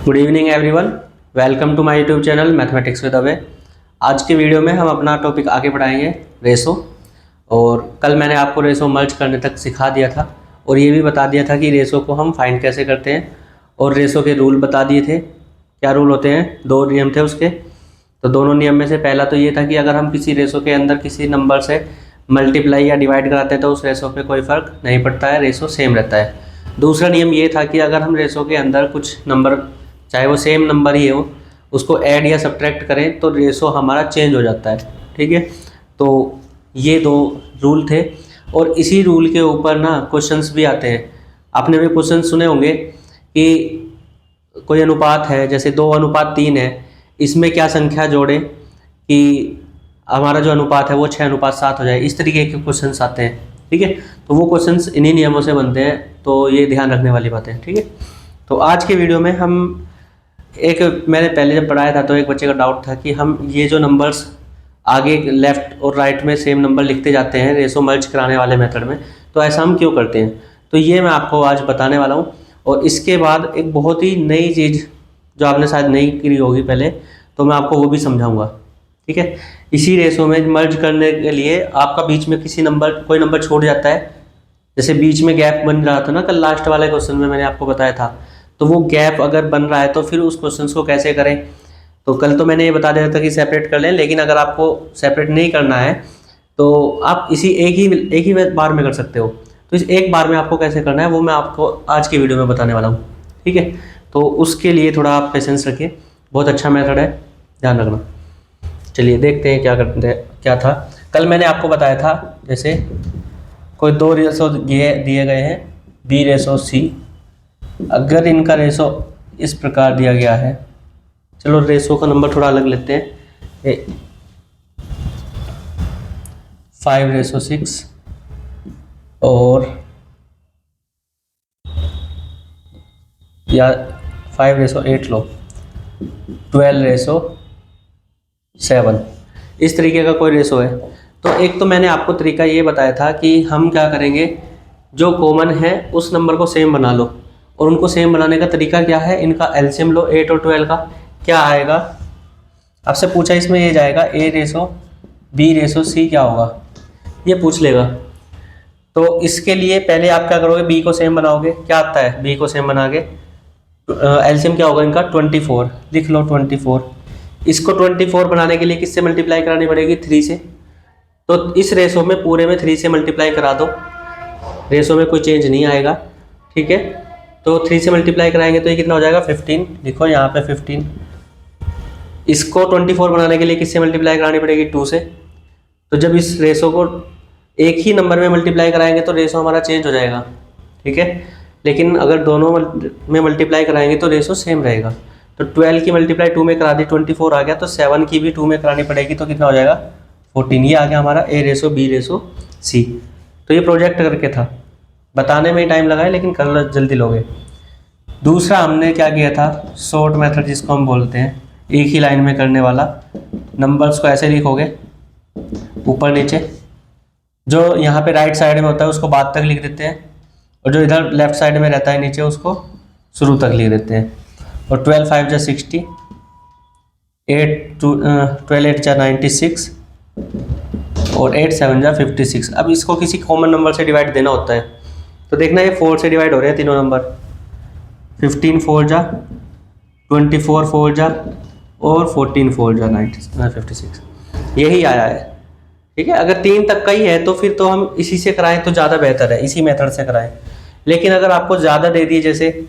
Good evening everyone, welcome to my YouTube channel mathematics with Abhay. आज के video में हम अपना टॉपिक आगे बढ़ाएंगे रेशो। और कल मैंने आपको रेशो मर्ज करने तक सिखा दिया था और ये भी बता दिया था कि रेशो को हम फाइंड कैसे करते हैं और रेशो के रूल बता दिए थे। क्या रूल होते हैं? दो नियम थे उसके। तो दोनों नियम में से पहला तो ये था कि अगर हम किसी रेशो के अंदर किसी नंबर से मल्टीप्लाई या डिवाइड कराते हैं तो उस रेशो पे कोई फ़र्क नहीं पड़ता है, रेशो सेम रहता है। दूसरा नियम ये था कि अगर हम रेशो के अंदर कुछ नंबर, चाहे वो सेम नंबर ही हो, उसको ऐड या सब्ट्रैक्ट करें तो रेशो हमारा चेंज हो जाता है। ठीक है, तो ये दो रूल थे और इसी रूल के ऊपर ना क्वेश्चंस भी आते हैं। आपने भी क्वेश्चन सुने होंगे कि कोई अनुपात है, जैसे 2:3 है, इसमें क्या संख्या जोड़े कि हमारा जो अनुपात है वो 6:7 हो जाए। इस तरीके के क्वेश्चंस आते हैं। ठीक है, तो वो क्वेश्चंस इन्हीं नियमों से बनते हैं, तो ये ध्यान रखने वाली बात है। ठीक है, तो आज के वीडियो में हम मैंने पहले जब पढ़ाया था तो एक बच्चे का डाउट था कि हम ये जो नंबर्स आगे लेफ़्ट और राइट में सेम नंबर लिखते जाते हैं रेशो मर्ज कराने वाले मेथड में, तो ऐसा हम क्यों करते हैं। तो ये मैं आपको आज बताने वाला हूँ। और इसके बाद एक बहुत ही नई चीज़ जो आपने शायद नहीं की होगी पहले, तो मैं आपको वो भी समझाऊँगा। ठीक है, इसी रेशो में मर्ज करने के लिए आपका बीच में कोई नंबर छोड़ जाता है, जैसे बीच में गैप बन रहा था ना कल लास्ट वाले क्वेश्चन में मैंने आपको बताया था। तो वो गैप अगर बन रहा है तो फिर उस क्वेश्चन को कैसे करें। तो कल तो मैंने ये बता दिया था कि सेपरेट कर लें, लेकिन अगर आपको सेपरेट नहीं करना है तो आप इसी एक ही बार में कर सकते हो। तो इस एक बार में आपको कैसे करना है वो मैं आपको आज की वीडियो में बताने वाला हूँ। ठीक है, तो उसके लिए थोड़ा आप पेशेंस रखिए, बहुत अच्छा मेथड है, ध्यान रखना। चलिए देखते हैं क्या था। कल मैंने आपको बताया था जैसे कोई दो रेशो दिए गए हैं, बी रेशो सी। अगर इनका रेशो इस प्रकार दिया गया है, चलो रेशो का नंबर थोड़ा अलग लेते हैं, 5:6 और या 5:8 लो, 12:7, इस तरीके का कोई रेशो है। तो एक तो मैंने आपको तरीका ये बताया था कि हम क्या करेंगे, जो कॉमन है उस नंबर को सेम बना लो। और उनको सेम बनाने का तरीका क्या है, इनका एलसीएम लो 8 और 12 का। क्या आएगा आपसे पूछा, इसमें ये जाएगा A:B:C क्या होगा, ये पूछ लेगा। तो इसके लिए पहले आप क्या करोगे, B को सेम बनाओगे। क्या आता है B को सेम बना के, एलसीएम क्या होगा इनका 24, लिख लो 24। इसको 24 बनाने के लिए किससे मल्टीप्लाई करानी पड़ेगी, 3 से। तो इस रेशो में पूरे में 3 से मल्टीप्लाई करा दो, रेशो में कोई चेंज नहीं आएगा। ठीक है, तो 3 से मल्टीप्लाई कराएंगे तो ये कितना हो जाएगा, 15। लिखो यहाँ पे 15। इसको 24 बनाने के लिए किससे मल्टीप्लाई करानी पड़ेगी, 2 से। तो जब इस रेशो को एक ही नंबर में मल्टीप्लाई कराएंगे तो रेशो हमारा चेंज हो जाएगा। ठीक है, लेकिन अगर दोनों में मल्टीप्लाई कराएंगे तो रेशो सेम रहेगा। तो 12 की मल्टीप्लाई 2 में करा दी, 24 आ गया। तो 7 की भी 2 में करानी पड़ेगी, तो कितना हो जाएगा, 14। ये आ गया हमारा A:B:C। तो ये प्रोजेक्ट करके था, बताने में ही टाइम लगा है लेकिन कर जल्दी लोगे। दूसरा हमने क्या किया था, शॉर्ट मेथड जिसको हम बोलते हैं, एक ही लाइन में करने वाला। नंबर्स को ऐसे लिखोगे ऊपर नीचे, जो यहाँ पे राइट साइड में होता है उसको बाद तक लिख देते हैं, और जो इधर लेफ्ट साइड में रहता है नीचे उसको शुरू तक लिख देते हैं। और 12×5 = 60, 12×8 = 96 और 8×7 = 56। अब इसको किसी कॉमन नंबर से डिवाइड देना होता है। तो देखना ये 4 से डिवाइड हो रहे हैं तीनों नंबर, 15×4 = 24×4 = और 14×4 = 56। यही आया है। ठीक है, अगर 3 तक का ही है तो फिर तो हम इसी से कराएं तो ज़्यादा बेहतर है, इसी मेथड से कराएं। लेकिन अगर आपको ज़्यादा दे दिए, जैसे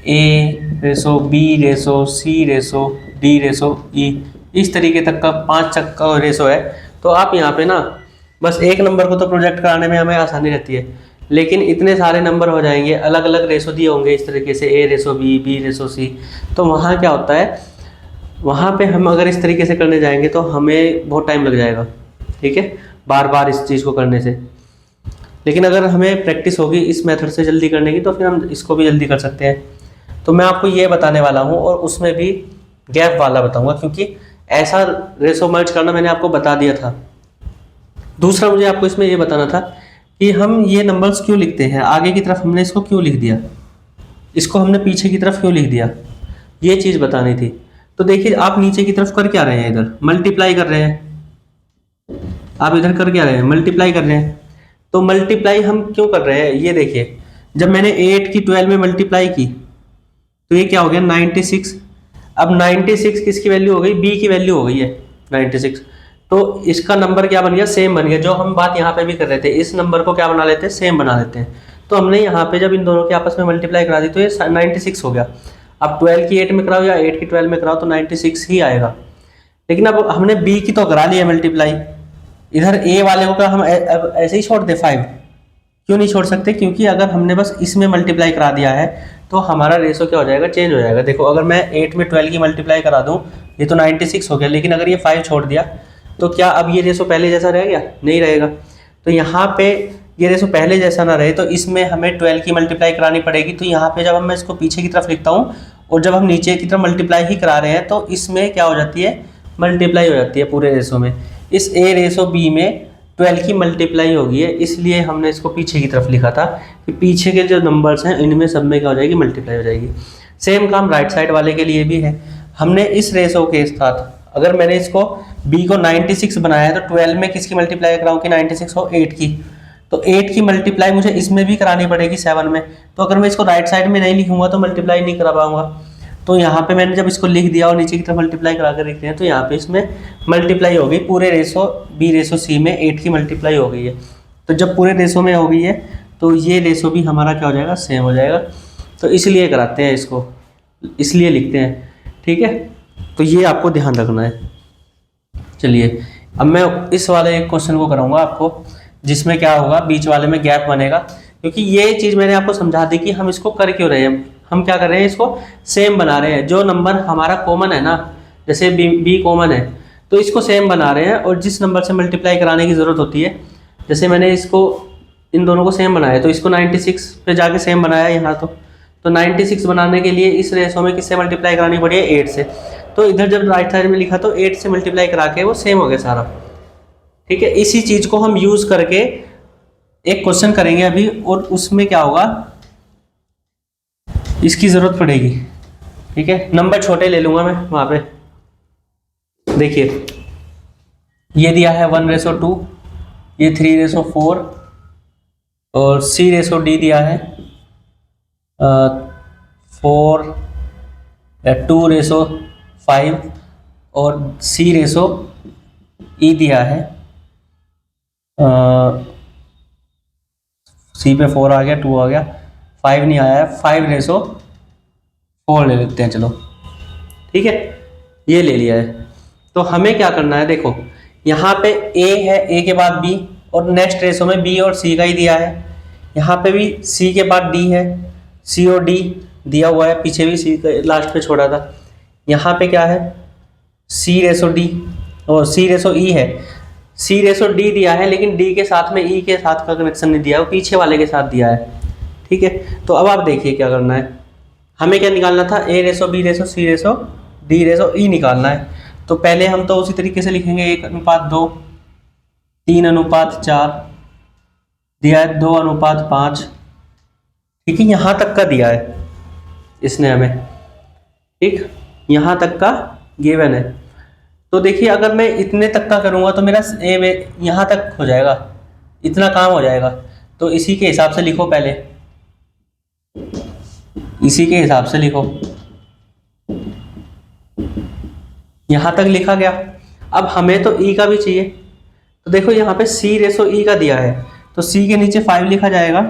A:B:C:D:E, इस तरीके तक का 5 तक का रेशो है, तो आप यहाँ पे ना बस एक नंबर को तो प्रोजेक्ट कराने में हमें आसानी रहती है, लेकिन इतने सारे नंबर हो जाएंगे, अलग अलग रेशो दिए होंगे इस तरीके से, A:B, B:C, तो वहाँ क्या होता है, वहाँ पे हम अगर इस तरीके से करने जाएंगे तो हमें बहुत टाइम लग जाएगा। ठीक है, बार बार इस चीज़ को करने से। लेकिन अगर हमें प्रैक्टिस होगी इस मेथड से जल्दी करने की तो फिर हम इसको भी जल्दी कर सकते हैं। तो मैं आपको ये बताने वाला हूँ, और उसमें भी गैप वाला बताऊँगा, क्योंकि ऐसा रेशो मर्ज करना मैंने आपको बता दिया था। दूसरा मुझे आपको इसमें ये बताना था कि हम ये नंबर्स क्यों लिखते हैं, आगे की तरफ हमने इसको क्यों लिख दिया, इसको हमने पीछे की तरफ क्यों लिख दिया। ये चीज़ बतानी थी। तो देखिए आप नीचे की तरफ कर क्या रहे हैं, इधर मल्टीप्लाई कर रहे हैं, आप इधर कर क्या रहे हैं, मल्टीप्लाई कर रहे हैं। तो मल्टीप्लाई हम क्यों कर रहे हैं, ये देखिए जब मैंने 8 की 12 में मल्टीप्लाई की तो ये क्या हो गया 96। अब 96 किसकी वैल्यू हो गई, बी की वैल्यू हो गई है 96। तो इसका नंबर क्या बन गया, सेम बन गया। जो हम बात यहाँ पे भी कर रहे थे, इस नंबर को क्या बना लेते हैं, सेम बना लेते हैं। तो हमने यहाँ पे जब इन दोनों के आपस में मल्टीप्लाई करा दी तो ये 96 हो गया। अब 12 की 8 में कराओ या 8 की 12 में कराओ तो 96 ही आएगा। लेकिन अब हमने बी की तो करा लिया मल्टीप्लाई, इधर ए वाले को क्या हम अब ऐसे ही छोड़ दे 5, क्यों नहीं छोड़ सकते, क्योंकि अगर हमने बस इसमें मल्टीप्लाई करा दिया है तो हमारा रेशो क्या हो जाएगा, चेंज हो जाएगा। देखो अगर मैं 8 में 12 की मल्टीप्लाई करा दूं ये तो 96 हो गया, लेकिन अगर ये 5 छोड़ दिया तो क्या अब ये रेशो पहले जैसा रह गया, नहीं रहेगा। तो यहाँ पे ये रेशो पहले जैसा ना रहे तो इसमें हमें 12 की मल्टीप्लाई करानी पड़ेगी। तो यहाँ पे जब हम मैं इसको पीछे की तरफ लिखता हूँ और जब हम नीचे की तरफ मल्टीप्लाई ही करा रहे हैं तो इसमें क्या हो जाती है, मल्टीप्लाई हो जाती है पूरे रेशो में। इस ए रेशो बी में 12 की मल्टीप्लाई होगी है, इसलिए हमने इसको पीछे की तरफ लिखा था कि पीछे के जो नंबर्स हैं इनमें सब में क्या हो जाएगी, मल्टीप्लाई हो जाएगी। सेम काम राइट साइड वाले के लिए भी है। हमने इस रेशो के साथ अगर मैंने इसको b को 96 बनाया है तो 12 में किसकी मल्टीप्लाई कराऊं कि 96 हो 8 की, तो 8 की मल्टीप्लाई मुझे इसमें भी करानी पड़ेगी 7 में। तो अगर मैं इसको राइट साइड में नहीं लिखूंगा तो मल्टीप्लाई नहीं करा पाऊंगा। तो यहाँ पे मैंने जब इसको लिख दिया और नीचे की तरफ मल्टीप्लाई करा कर लिखते हैं तो यहाँ पे इसमें मल्टीप्लाई हो गई, पूरे रेशो बी रेशो सी में 8 की मल्टीप्लाई हो गई है। तो जब पूरे रेशो में हो गई है तो ये रेशो भी हमारा क्या हो जाएगा, सेम हो जाएगा। तो इसलिए कराते हैं इसको, इसलिए लिखते हैं, ठीक है। तो ये आपको ध्यान रखना है। चलिए अब मैं इस वाले एक क्वेश्चन को कराऊंगा आपको, जिसमें क्या होगा, बीच वाले में गैप बनेगा। क्योंकि ये चीज़ मैंने आपको समझा दी कि हम इसको कर क्यों रहे हैं, हम क्या कर रहे हैं, इसको सेम बना रहे हैं। जो नंबर हमारा कॉमन है ना, जैसे बी कॉमन है तो इसको सेम बना रहे हैं, और जिस नंबर से मल्टीप्लाई कराने की ज़रूरत होती है, जैसे मैंने इसको इन दोनों को सेम बनाया तो इसको 96 पे जाके सेम बनाया यहाँ। तो 96 बनाने के लिए इस रेशो में किससे मल्टीप्लाई करानी पड़ी है, 8 से। तो इधर जब राइट साइड में लिखा तो 8 से मल्टीप्लाई करा के वो सेम हो गया सारा, ठीक है। इसी चीज़ को हम यूज़ करके एक क्वेश्चन करेंगे अभी, और उसमें क्या होगा, इसकी ज़रूरत पड़ेगी, ठीक है। नंबर छोटे ले लूँगा मैं वहाँ पे। देखिए ये दिया है 1:2, ये 3:4, और C/D दिया है 4:2:5, और C/E दिया है C पे 4 आ गया, 2 आ गया, 5 नहीं आया है, 5:4 ले लेते हैं, चलो ठीक है, ये ले लिया है। तो हमें क्या करना है, देखो यहाँ पे A है, A के बाद B, और नेक्स्ट रेशो में B और C का ही दिया है। यहाँ पे भी C के बाद D है, C और D दिया हुआ है, पीछे भी C लास्ट पे छोड़ा था। यहाँ पे क्या है, C/D और C/E है। C/D दिया है, लेकिन D के साथ में E के साथ का कनेक्शन नहीं दिया है, वो पीछे वाले के साथ दिया है, ठीक है। तो अब आप देखिए क्या करना है, हमें क्या निकालना था, A/B/C/D/E निकालना है। तो पहले हम तो उसी तरीके से लिखेंगे 1:2, 3:4 दिया है, 2:5, ठीक है। यहाँ तक का दिया है इसने हमें, ठीक, यहाँ तक का गिवन है। तो देखिए अगर मैं इतने तक का करूँगा तो मेरा यहाँ तक हो जाएगा, इतना काम हो जाएगा। तो इसी के हिसाब से लिखो, पहले इसी के हिसाब से लिखो, यहाँ तक लिखा गया। अब हमें तो E का भी चाहिए, तो देखो यहाँ पे C/E का दिया है, तो C के नीचे 5 लिखा जाएगा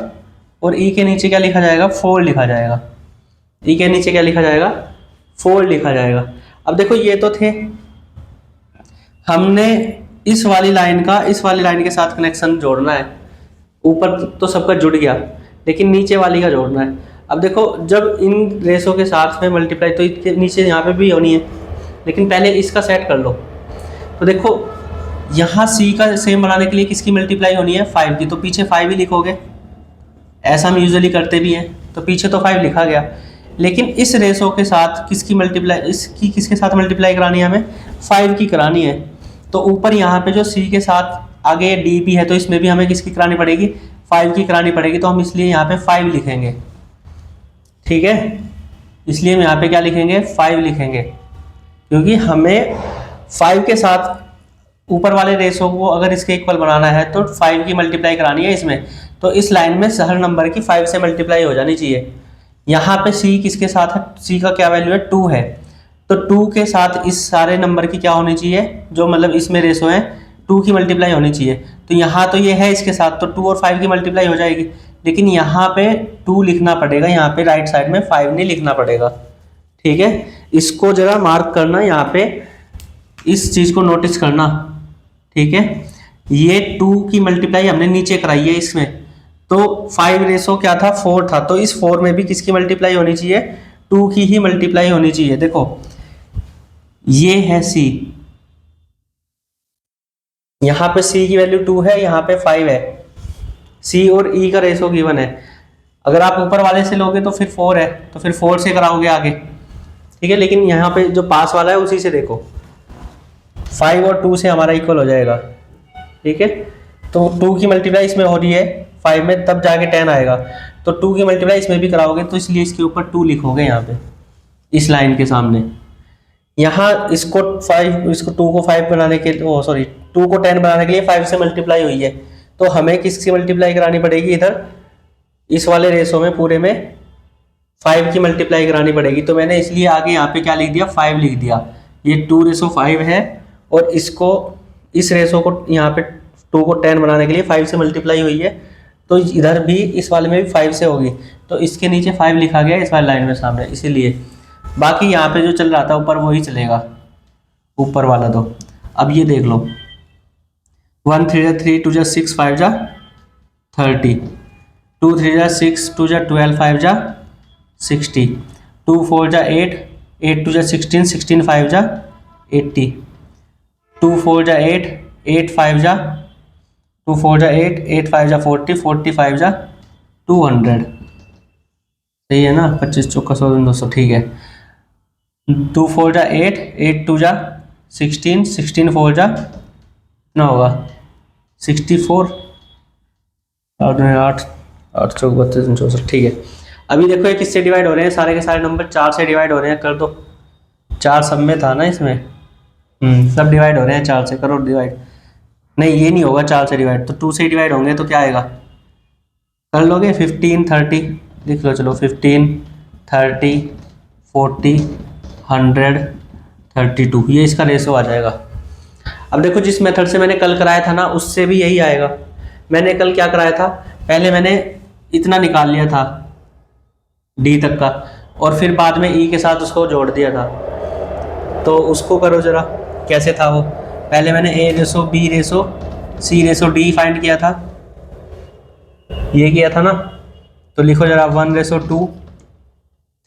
और E के नीचे क्या लिखा जाएगा, 4 लिखा जाएगा। E के नीचे क्या लिखा जाएगा, 4 लिखा जाएगा। अब देखो ये तो थे, हमने इस वाली लाइन का इस वाली लाइन के साथ कनेक्शन जोड़ना है। ऊपर तो सबका जुड़ गया, लेकिन नीचे वाली का जोड़ना है। अब देखो जब इन रेशो के साथ में मल्टीप्लाई, तो इसके नीचे यहाँ पे भी होनी है, लेकिन पहले इसका सेट कर लो। तो देखो यहाँ C का सेम बनाने के लिए किसकी मल्टीप्लाई होनी है, 5 की, तो पीछे 5 ही लिखोगे, ऐसा हम यूजुअली करते भी हैं। तो पीछे तो 5 लिखा गया, लेकिन इस रेशो के साथ किसकी मल्टीप्लाई, इसकी किसके साथ मल्टीप्लाई करानी है, हमें 5 की करानी है। तो ऊपर यहाँ पे जो C के साथ आगे D भी है, तो इसमें भी हमें किसकी करानी पड़ेगी, 5 की करानी पड़ेगी। तो हम इसलिए यहाँ पे 5 लिखेंगे, ठीक है, इसलिए हम यहाँ पे क्या लिखेंगे, 5 लिखेंगे, क्योंकि हमें 5 के साथ ऊपर वाले रेशो को अगर इसके इक्वल बनाना है तो 5 की मल्टीप्लाई करानी है इसमें। तो इस लाइन में हर नंबर की 5 से मल्टीप्लाई हो जानी चाहिए। यहाँ पे c किसके साथ है, c का क्या वैल्यू है, 2 है, तो 2 के साथ इस सारे नंबर की क्या होनी चाहिए, जो मतलब इसमें रेशो है 2 की मल्टीप्लाई होनी चाहिए। तो यहाँ तो ये है इसके साथ, तो 2 और 5 की मल्टीप्लाई हो जाएगी, लेकिन यहाँ पे 2 लिखना पड़ेगा, यहाँ पे राइट साइड में 5 नहीं लिखना पड़ेगा। ठीक है, इसको जरा मार्क करना, यहाँ पे इस चीज को नोटिस करना। ठीक है, ये 2 की मल्टीप्लाई हमने नीचे कराई है इसमें, तो 5 रेशो क्या था, 4 था, तो इस 4 में भी किसकी मल्टीप्लाई होनी चाहिए, 2 की ही मल्टीप्लाई होनी चाहिए। देखो ये है c, यहाँ पे c की वैल्यू 2 है, यहाँ पे 5 है, c और e का रेशो गिवन है। अगर आप ऊपर वाले से लोगे तो फिर 4 है, तो फिर 4 से कराओगे आगे। ठीक है, लेकिन यहाँ पे जो पास वाला है उसी से देखो, 5 और 2 से हमारा इक्वल हो जाएगा। ठीक है, तो 2 की मल्टीप्लाई इसमें हो रही है 5 में, तब जाके 10 आएगा, तो 2 की मल्टीप्लाई इसमें भी कराओगे, तो इसलिए इसके ऊपर 2 लिखोगे यहाँ पे इस लाइन के सामने। यहाँ इसको 2 को 5 बनाने के लिए, 2 को 10 बनाने के लिए 5 से मल्टीप्लाई हुई है, तो हमें किसकी मल्टीप्लाई करानी पड़ेगी, इधर इस वाले रेशो में पूरे में 5 की मल्टीप्लाई करानी पड़ेगी। तो मैंने इसलिए आगे यहाँ पे क्या लिख दिया, 5 लिख दिया। ये 2:5 है, और इसको इस रेशो को यहाँ पे 2 को 10 बनाने के लिए 5 से मल्टीप्लाई हुई है, तो इधर भी इस वाले में भी 5 से होगी, तो इसके नीचे 5 लिखा गया इस वाली लाइन में सामने, इसीलिए। बाकी यहाँ पे जो चल रहा था ऊपर वही चलेगा, ऊपर वाला। तो अब ये देख लो, 1 3 जा 3, 2 जा 6, 5 जा 30, 2 3 जा 6, 2 जा 12, 5 जा 60, 2 4 जा 8, 8 2 जा 16, 16 5 जा 80, 2 4 जा 8, 8 5 जा 2 4 जा 8, 8 5 जा 40, 40 5 जा 200। सही है ना, 25 चौका 100 200। ठीक है, 2 4 जा 8, 8 2 जा 16, 16 4 जा कितना होगा, 64, 8 8 8 चौक 32 64। ठीक है, अभी देखो ये किससे डिवाइड हो रहे हैं, सारे के सारे नंबर 4 से डिवाइड हो रहे हैं, कर दो। 4 सब में था ना इसमें, सब डिवाइड हो रहे हैं 4 से, करो डिवाइड। नहीं ये नहीं होगा 4 से डिवाइड, तो 2 से डिवाइड होंगे, तो क्या आएगा, कर लोगे, 15 30 लिख लो, चलो 15 30 40 100 32, ये इसका रेशो आ जाएगा। अब देखो जिस मेथड से मैंने कल कराया था ना, उससे भी यही आएगा। मैंने कल क्या कराया था, पहले मैंने इतना निकाल लिया था डी तक का, और फिर बाद में ई के साथ उसको जोड़ दिया था। तो उसको करो जरा, कैसे था वो, पहले मैंने ए रेशो बी रेशो सी रेशो डी फाइंड किया था, ये किया था ना। तो लिखो जरा 1:2,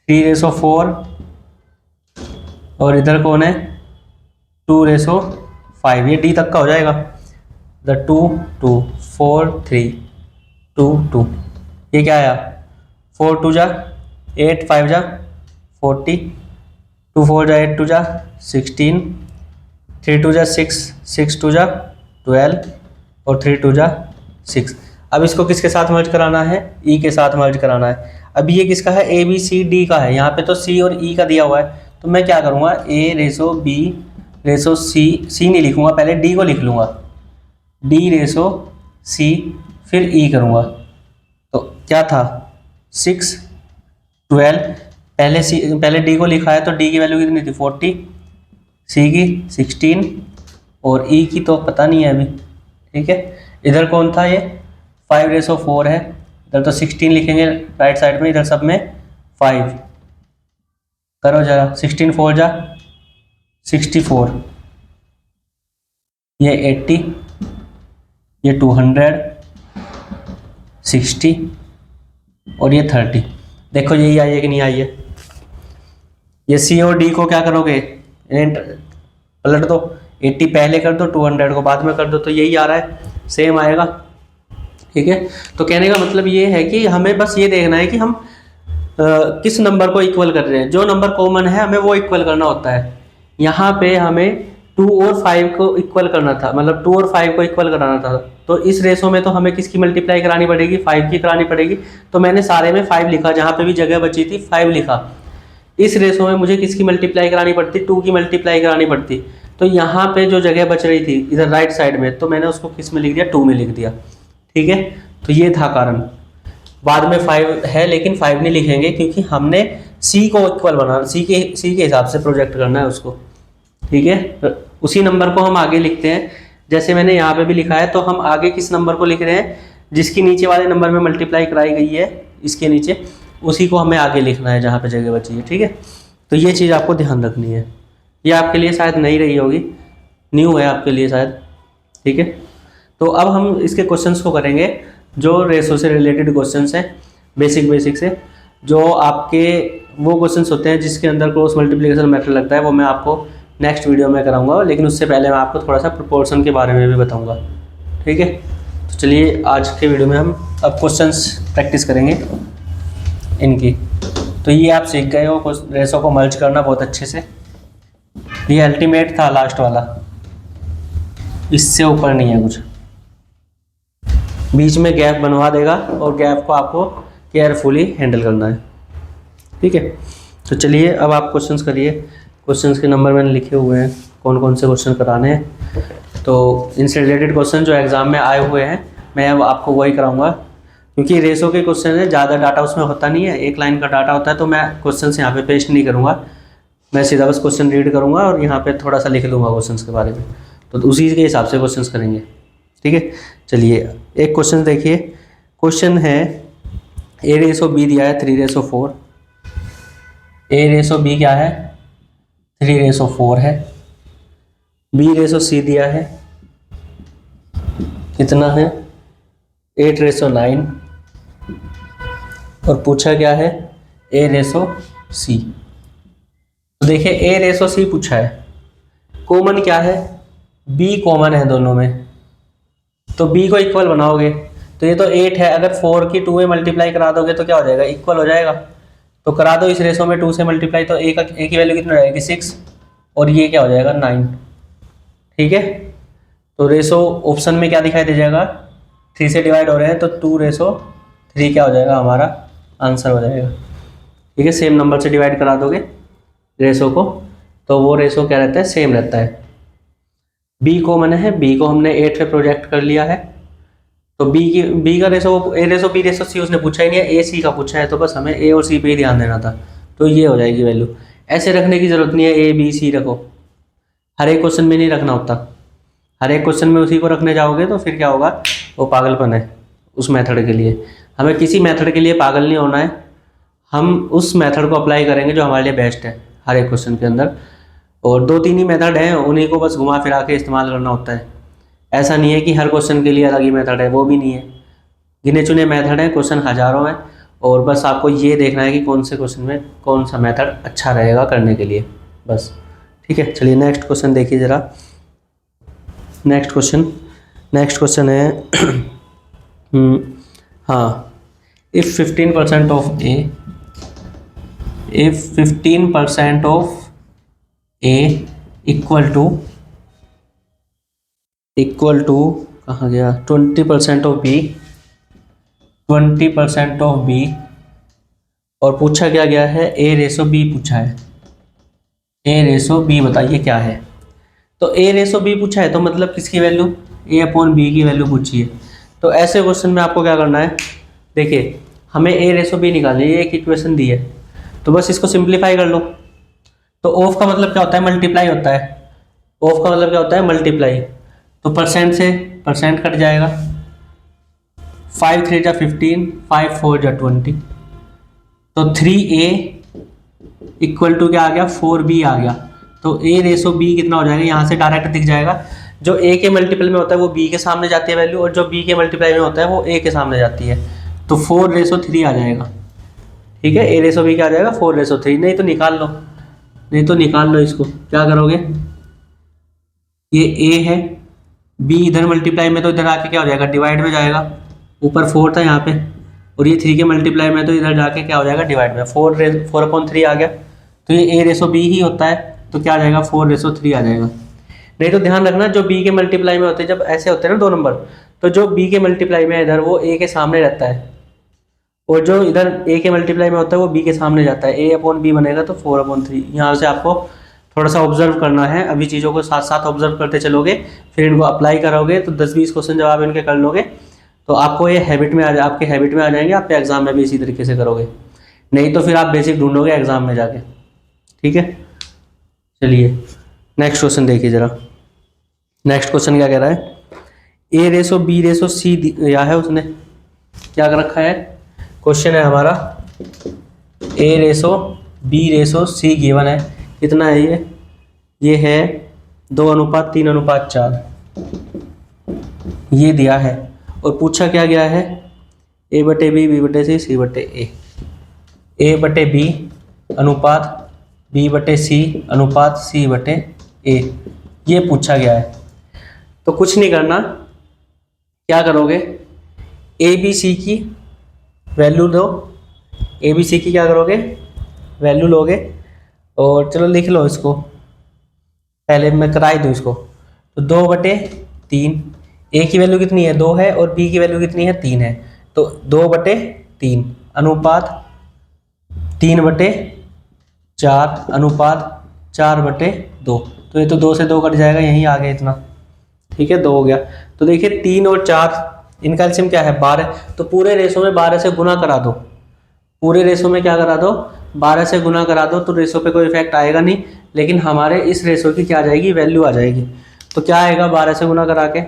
3:4, और इधर कौन है 2:5, ये डी तक का हो जाएगा। 2 2 4 3 2 2, ये क्या आया, 4 2 जा 8, 5 जा 40, 2 4 जा 8 2 जा 16, 3 2 जा 6, 6 2 जा 12, और 3 2 जा 6। अब इसको किसके साथ मर्ज कराना है, ई के साथ मर्ज कराना है। अब ये किसका है, ए बी सी डी का है, यहाँ पे तो सी और ई का दिया हुआ है, तो मैं क्या करूँगा, ए रेशो बी रेशो सी, सी नहीं लिखूँगा, पहले डी को लिख लूँगा, डी रेशो सी, फिर ई करूँगा। तो क्या था 6 12, पहले डी को लिखा है, तो डी की वैल्यू कितनी थी 40, सी की 16, और ई की तो पता नहीं है अभी। ठीक है, इधर कौन था, ये 5:4 है, इधर तो 16 लिखेंगे राइट साइड में, इधर सब में 5। करो जरा, 16 4 जा 64, ये 80, ये 200 60, और ये 30। देखो यही आई है कि नहीं आई है। ये सी और डी को क्या करोगे, पलट दो, 80 पहले कर दो, 200 को बाद में कर दो, तो यही आ रहा है, सेम आएगा। ठीक है, तो कहने का मतलब ये है कि हमें बस ये देखना है कि हम किस नंबर को इक्वल कर रहे हैं, जो नंबर कॉमन है हमें वो इक्वल करना होता है। यहाँ पे हमें 2 और 5 को इक्वल करना था, मतलब 2 और 5 को इक्वल कराना था, तो इस रेशो में तो हमें किसकी मल्टीप्लाई करानी पड़ेगी, 5 की करानी पड़ेगी। तो मैंने सारे में 5 लिखा, जहाँ पे भी जगह बची थी 5 लिखा। इस रेशो में मुझे किसकी मल्टीप्लाई करानी पड़ती, 2 की मल्टीप्लाई करानी पड़ती। तो यहाँ पे जो जगह बच रही थी इधर राइट साइड में, तो मैंने उसको किस में लिख दिया, 2 में लिख दिया। ठीक है, तो ये था कारण। बाद में 5 है लेकिन 5 नहीं लिखेंगे क्योंकि हमने सी को इक्वल बनाना, सी के हिसाब से प्रोजेक्ट करना है उसको। ठीक है, तो उसी नंबर को हम आगे लिखते हैं, जैसे मैंने यहाँ पे भी लिखा है। तो हम आगे किस नंबर को लिख रहे हैं, जिसकी नीचे वाले नंबर में मल्टीप्लाई कराई गई है इसके नीचे, उसी को हमें आगे लिखना है जहाँ पे जगह बची है। ठीक है, तो ये चीज़ आपको ध्यान रखनी है। ये आपके लिए शायद नहीं रही होगी, न्यू है आपके लिए शायद। ठीक है, तो अब हम इसके क्वेश्चंस को करेंगे जो रेशो से रिलेटेड क्वेश्चंस हैं, बेसिक से, जो आपके वो क्वेश्चंस होते हैं जिसके अंदर क्रॉस मल्टीप्लिकेशन मेथड लगता है, वो मैं आपको नेक्स्ट वीडियो में कराऊंगा। लेकिन उससे पहले मैं आपको थोड़ा सा प्रोपोर्शन के बारे में भी बताऊंगा। ठीक है, तो चलिए आज के वीडियो में हम अब क्वेश्चंस प्रैक्टिस करेंगे इनकी। तो ये आप सीख गए हो रेशो को मर्ज करना बहुत अच्छे से। ये अल्टीमेट था लास्ट वाला, इससे ऊपर नहीं है कुछ। बीच में गैप बनवा देगा और गैप को आपको केयरफुली हैंडल करना है। ठीक है, तो चलिए अब आप क्वेश्चंस करिए। क्वेश्चंस के नंबर मैंने लिखे हुए हैं, कौन कौन से क्वेश्चन कराने हैं। तो इनसे रिलेटेड क्वेश्चन जो एग्जाम में आए हुए हैं मैं अब आपको वही कराऊंगा, क्योंकि रेशो के क्वेश्चन है, ज़्यादा डाटा उसमें होता नहीं है, एक लाइन का डाटा होता है। तो मैं क्वेश्चन यहाँ पे पेस्ट नहीं करूँगा, मैं सीधा बस क्वेश्चन रीड करूँगा और यहाँ पे थोड़ा सा लिख लूँगा क्वेश्चन के बारे में। तो उसी के हिसाब से क्वेश्चन करेंगे। ठीक है, चलिए एक क्वेश्चन देखिए। क्वेश्चन है a/b दिया है 3/4, a/b क्या है 3/4 है, b/c दिया है कितना है 8/9, और पूछा क्या है a/c। तो देखिए a/c पूछा है, कॉमन क्या है, b कॉमन है दोनों में, तो b को इक्वल बनाओगे। तो ये तो 8 है, अगर 4 की 2 में मल्टीप्लाई करा दोगे तो क्या हो जाएगा, इक्वल हो जाएगा। तो करा दो इस रेशो में 2 से मल्टीप्लाई, तो a की वैल्यू कितनी हो जाएगी 6, और ये क्या हो जाएगा 9। ठीक है, तो रेशो ऑप्शन में क्या दिखाई दे जाएगा, 3 से डिवाइड हो रहे हैं, तो 2/3 क्या हो जाएगा, हमारा आंसर हो जाएगा। ठीक है, सेम नंबर से डिवाइड करा दोगे रेशो को, तो वो रेशो क्या रहता है, सेम रहता है। बी कॉमन है, बी को हमने 8 पे प्रोजेक्ट कर लिया है, तो बी का रेशो a/b/c उसने पूछा ही नहीं है, a/c का पूछा है, तो बस हमें a और c पे ही ध्यान देना था। तो ये हो जाएगी वैल्यू। ऐसे रखने की जरूरत नहीं है, a b c रखो, हर एक क्वेश्चन में नहीं रखना होता। हर एक क्वेश्चन में उसी को रखने जाओगे तो फिर क्या होगा, वो पागलपन है उस मेथड के लिए। हमें किसी मेथड के लिए पागल नहीं होना है, हम उस मेथड को अप्लाई करेंगे जो हमारे लिए बेस्ट है हर एक क्वेश्चन के अंदर। और 2-3 ही मेथड हैं, उन्हीं को बस घुमा फिरा के इस्तेमाल करना होता है। ऐसा नहीं है कि हर क्वेश्चन के लिए अलग ही मेथड है, वो भी नहीं है। गिने चुने मेथड हैं, क्वेश्चन हज़ारों हैं, और बस आपको ये देखना है कि कौन से क्वेश्चन में कौन सा मेथड अच्छा रहेगा करने के लिए, बस। ठीक है, चलिए नेक्स्ट क्वेश्चन देखिए ज़रा। नेक्स्ट क्वेश्चन है हाँ, if 15% of A equal to कहाँ गया, 20% ऑफ B, और पूछा क्या गया है, a/b पूछा है। a/b बताइए क्या है। तो a/b पूछा है, तो मतलब किसकी वैल्यू, a/b की वैल्यू पूछी है। तो ऐसे क्वेश्चन में आपको क्या करना है, देखिए हमें a/b निकालनी है, एक इक्वेशन दी है, तो बस इसको सिंप्लीफाई कर लो। तो ऑफ का मतलब क्या होता है, मल्टीप्लाई होता है। ऑफ का मतलब क्या होता है, मल्टीप्लाई। तो परसेंट से परसेंट कट जाएगा, 5 3 × 15, 5 4 × 20, तो 3a इक्वल टू क्या आ गया, 4b आ गया। तो a/b कितना हो जाएगा, यहाँ से डायरेक्ट दिख जाएगा। जो a के मल्टीपल में होता है वो b के सामने जाती है वैल्यू, और जो b के मल्टीप्लाई में होता है वो a के सामने जाती है। तो 4/3 आ जाएगा। ठीक है, a/b क्या आ जाएगा, 4/3। नहीं तो निकाल लो इसको। क्या करोगे, ये a है, b इधर मल्टीप्लाई में, तो इधर आके क्या हो जाएगा, डिवाइड में जाएगा। ऊपर 4 था यहाँ पे, और ये 3 के मल्टीप्लाई में, तो इधर जाके क्या हो जाएगा, डिवाइड में। 4/3 आ गया, तो ये a/b ही होता है, तो क्या आ जाएगा, 4/3 आ जाएगा। नहीं तो ध्यान रखना, जो b के मल्टीप्लाई में होते हैं, जब ऐसे होते हैं ना 2 नंबर, तो जो b के मल्टीप्लाई में इधर वो a के सामने रहता है, और जो इधर ए के मल्टीप्लाई में होता है वो बी के सामने जाता है, a/b बनेगा तो 4/3। यहाँ से आपको थोड़ा सा ऑब्जर्व करना है, अभी चीज़ों को साथ साथ ऑब्जर्व करते चलोगे, फिर इनको अप्लाई करोगे तो 10-20 क्वेश्चन जब आप इनके कर लोगे तो आपको ये हैबिट में आपके हैबिट में आ जाएंगे, आप एग्जाम में भी इसी तरीके से करोगे, नहीं तो फिर आप बेसिक ढूंढोगे एग्जाम में जाके। ठीक है, चलिए नेक्स्ट क्वेश्चन देखिए जरा। नेक्स्ट क्वेश्चन क्या कह रहा है, a/b/c दिया है, उसने क्या कर रखा है, क्वेश्चन है हमारा a/b/c गिवन है, कितना है ये है 2:3:4 ये दिया है, और पूछा क्या गया है a/b b/c c/a, a/b अनुपात b/c अनुपात c/a ये पूछा गया है। तो कुछ नहीं करना, क्या करोगे, ABC की वैल्यू दो, ABC की क्या करोगे, वैल्यू लोगे, और चलो लिख लो इसको, पहले मैं कराई दूँ इसको, तो 2/3, A की वैल्यू कितनी है 2 है, और B की वैल्यू कितनी है 3 है, तो 2/3 अनुपात 3/4 अनुपात 4/2, तो ये तो 2 से 2 कट जाएगा, यहीं आ गया इतना। ठीक है, 2 हो गया। तो देखिए 3 और 4 इनका एलसीएम क्या है 12, तो पूरे रेशो में 12 से गुना करा दो, पूरे रेशो में क्या करा दो 12 से गुना करा दो, तो रेशो पे कोई इफेक्ट आएगा नहीं, लेकिन हमारे इस रेशो की क्या आ जाएगी, वैल्यू आ जाएगी। तो क्या आएगा 12 से गुना करा के,